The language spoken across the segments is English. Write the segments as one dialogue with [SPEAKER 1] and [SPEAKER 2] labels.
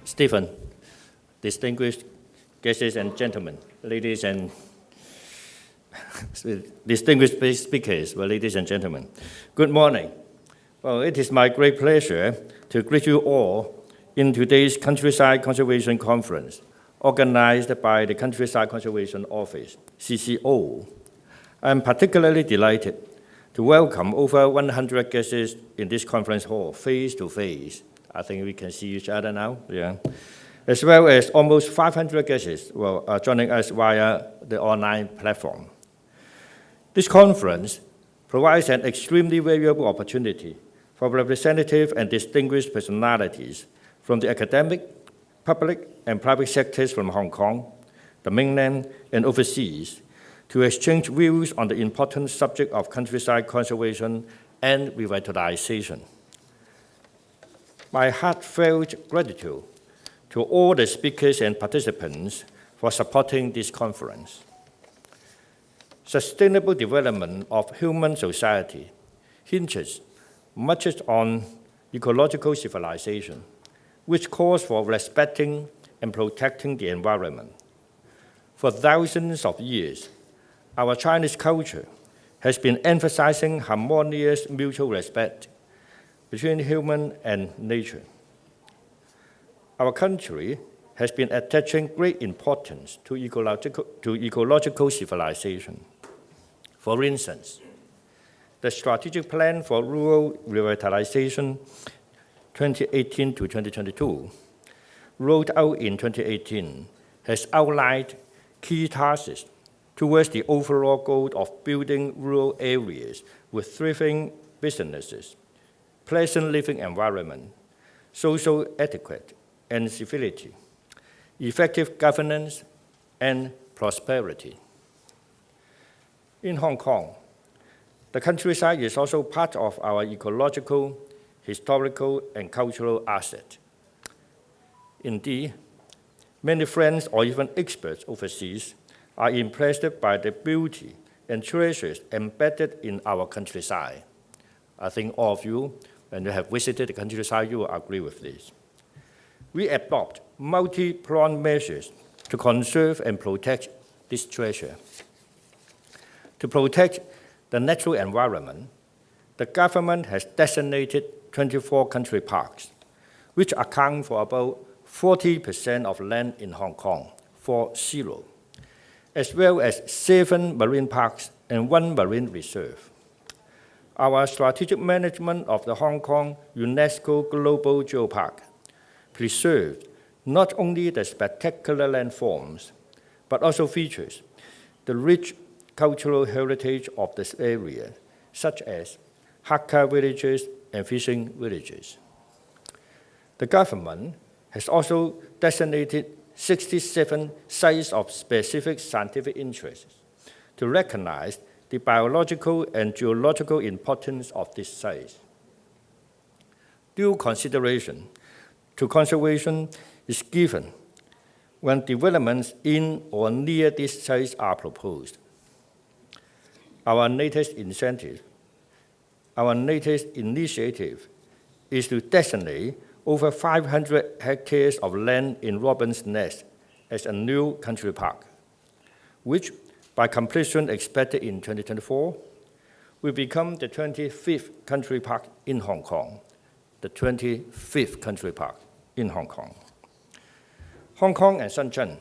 [SPEAKER 1] Stephen, distinguished guests and gentlemen, ladies and distinguished speakers, ladies and gentlemen, good morning. Well, it is my great pleasure to greet you all in today's Countryside Conservation Conference, organized by the Countryside Conservation Office, CCO. I'm particularly delighted to welcome over 100 guests in this conference hall, face to face. I think we can see each other now, yeah. As well as almost 500 guests are joining us via the online platform. This conference provides an extremely valuable opportunity for representative and distinguished personalities from the academic, public, and private sectors from Hong Kong, the mainland, and overseas to exchange views on the important subject of countryside conservation and revitalization. My heartfelt gratitude to all the speakers and participants for supporting this conference. Sustainable development of human society hinges much on ecological civilization, which calls for respecting and protecting the environment. For thousands of years, our Chinese culture has been emphasizing harmonious mutual respect between human and nature. Our country has been attaching great importance to ecological civilization. For instance, the Strategic Plan for Rural Revitalization 2018 to 2022, rolled out in 2018, has outlined key tasks towards the overall goal of building rural areas with thriving businesses, pleasant living environment, social etiquette and civility, effective governance, and prosperity. In Hong Kong, the countryside is also part of our ecological, historical, and cultural asset. Indeed, many friends or even experts overseas are impressed by the beauty and treasures embedded in our countryside. I think all of you, when you have visited the countryside, you will agree with this. We adopt multi-pronged measures to conserve and protect this treasure. To protect the natural environment, the government has designated 24 country parks, which account for about 40% of land in Hong Kong, 40, as well as 7 marine parks and 1 marine reserve. Our strategic management of the Hong Kong UNESCO Global Geopark preserved not only the spectacular landforms, but also features the rich cultural heritage of this area, such as Hakka villages and fishing villages. The government has also designated 67 sites of specific scientific interest to recognize the biological and geological importance of these sites. Due consideration to conservation is given when developments in or near these sites are proposed. Our latest initiative is to designate over 500 hectares of land in Robin's Nest as a new country park, which, by completion expected in 2024, will become the 25th country park in Hong Kong. The 25th country park in Hong Kong. Hong Kong and Shenzhen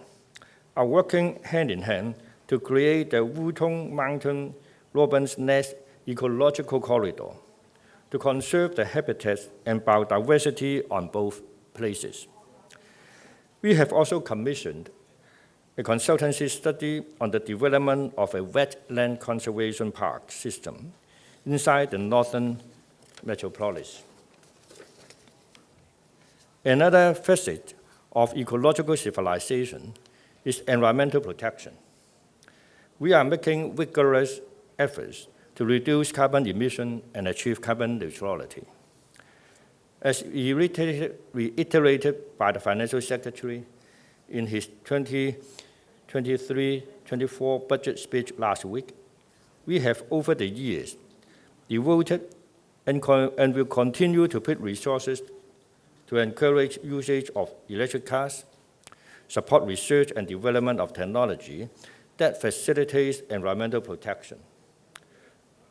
[SPEAKER 1] are working hand in hand to create the Wutong Mountain Robin's Nest Ecological Corridor to conserve the habitats and biodiversity on both places. We have also commissioned a consultancy study on the development of a wetland conservation park system inside the northern metropolis. Another facet of ecological civilization is environmental protection. We are making vigorous efforts to reduce carbon emission and achieve carbon neutrality. As reiterated by the Financial Secretary in his 2023-24 budget speech last week, we have over the years devoted and will continue to put resources to encourage usage of electric cars, support research and development of technology that facilitates environmental protection,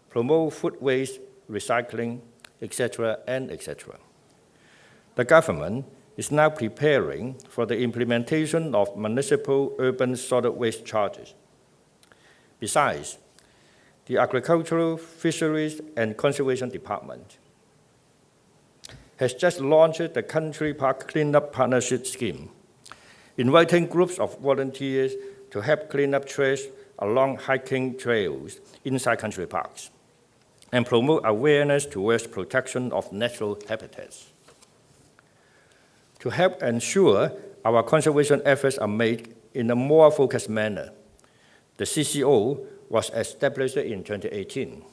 [SPEAKER 1] promote food waste recycling, etc., and etc. The government is now preparing for the implementation of municipal urban solid waste charges. Besides, the Agricultural, Fisheries and Conservation Department has just launched the Country Park Cleanup Partnership Scheme, inviting groups of volunteers to help clean up trash along hiking trails inside country parks and promote awareness towards protection of natural habitats. To help ensure our conservation efforts are made in a more focused manner, the CCO was established in 2018.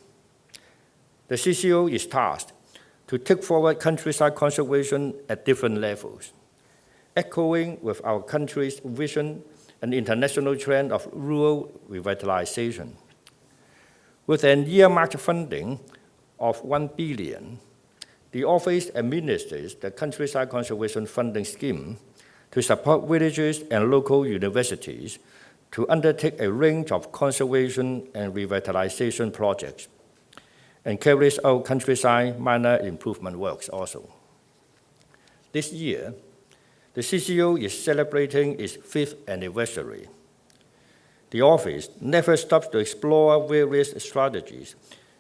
[SPEAKER 1] The CCO is tasked to take forward countryside conservation at different levels, echoing with our country's vision and international trend of rural revitalization. With an earmarked funding of $1 billion, the office administers the Countryside Conservation Funding Scheme to support villages and local universities to undertake a range of conservation and revitalization projects, and carries out countryside minor improvement works also. This year, the CCO is celebrating its 5th anniversary. The office never stops to explore various strategies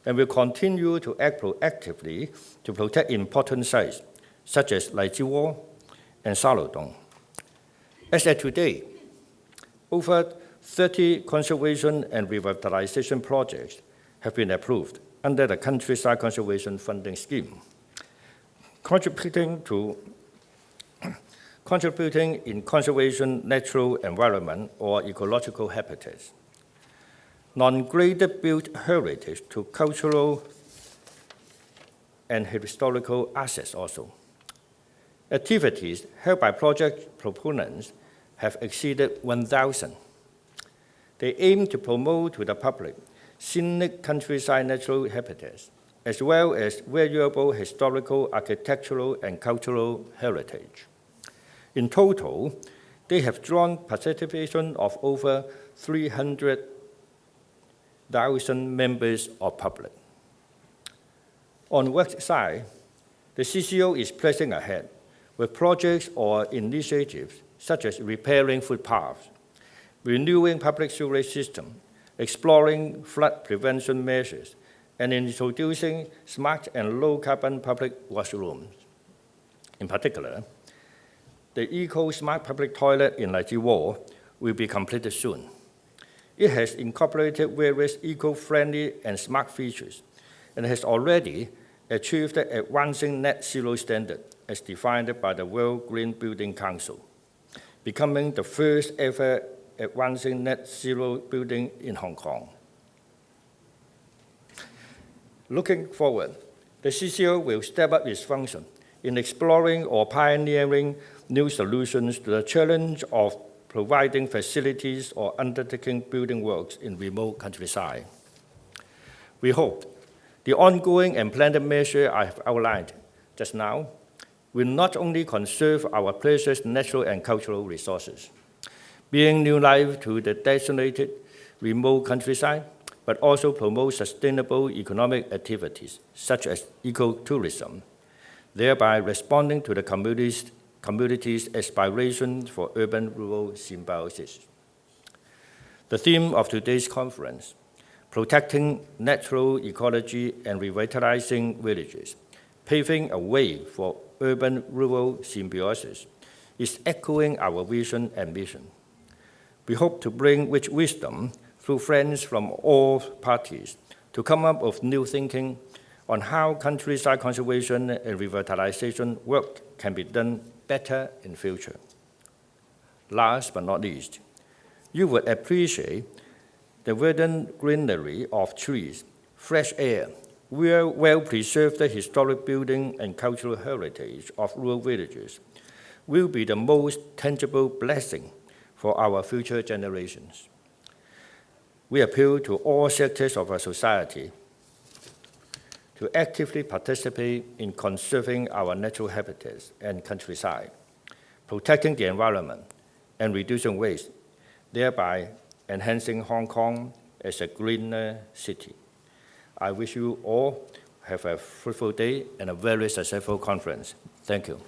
[SPEAKER 1] and will continue to act proactively to protect important sites, such as Lai Chi Wo and Salodong. As at today, over 30 conservation and revitalization projects have been approved under the Countryside Conservation Funding Scheme, contributing in conservation, natural environment, or ecological habitats, non-graded built heritage to cultural and historical assets also. Activities held by project proponents have exceeded 1,000. They aim to promote to the public scenic countryside natural habitats, as well as valuable historical, architectural, and cultural heritage. In total, they have drawn participation of over 300,000 members of public. On work side, the CCO is pressing ahead with projects or initiatives such as repairing footpaths, renewing public sewage system, exploring flood prevention measures, and introducing smart and low-carbon public washrooms. In particular, the eco-smart public toilet in Lai Chi Wo will be completed soon. It has incorporated various eco-friendly and smart features and has already achieved the advancing net zero standard as defined by the World Green Building Council, becoming the first ever advancing net zero building in Hong Kong. Looking forward, the CCO will step up its function in exploring or pioneering new solutions to the challenge of providing facilities or undertaking building works in remote countryside. We hope the ongoing and planned measures I have outlined just now will not only conserve our precious natural and cultural resources, bringing new life to the desolated remote countryside, but also promote sustainable economic activities such as ecotourism, thereby responding to the community's aspirations for urban-rural symbiosis. The theme of today's conference, protecting natural ecology and revitalizing villages, paving a way for urban-rural symbiosis, is echoing our vision and mission. We hope to bring rich wisdom through friends from all parties to come up with new thinking on how countryside conservation and revitalization work can be done better in future. Last but not least, you would appreciate the verdant greenery of trees, fresh air, well-preserved historic building and cultural heritage of rural villages will be the most tangible blessing for our future generations. We appeal to all sectors of our society to actively participate in conserving our natural habitats and countryside, protecting the environment, and reducing waste, thereby enhancing Hong Kong as a greener city. I wish you all have a fruitful day and a very successful conference. Thank you.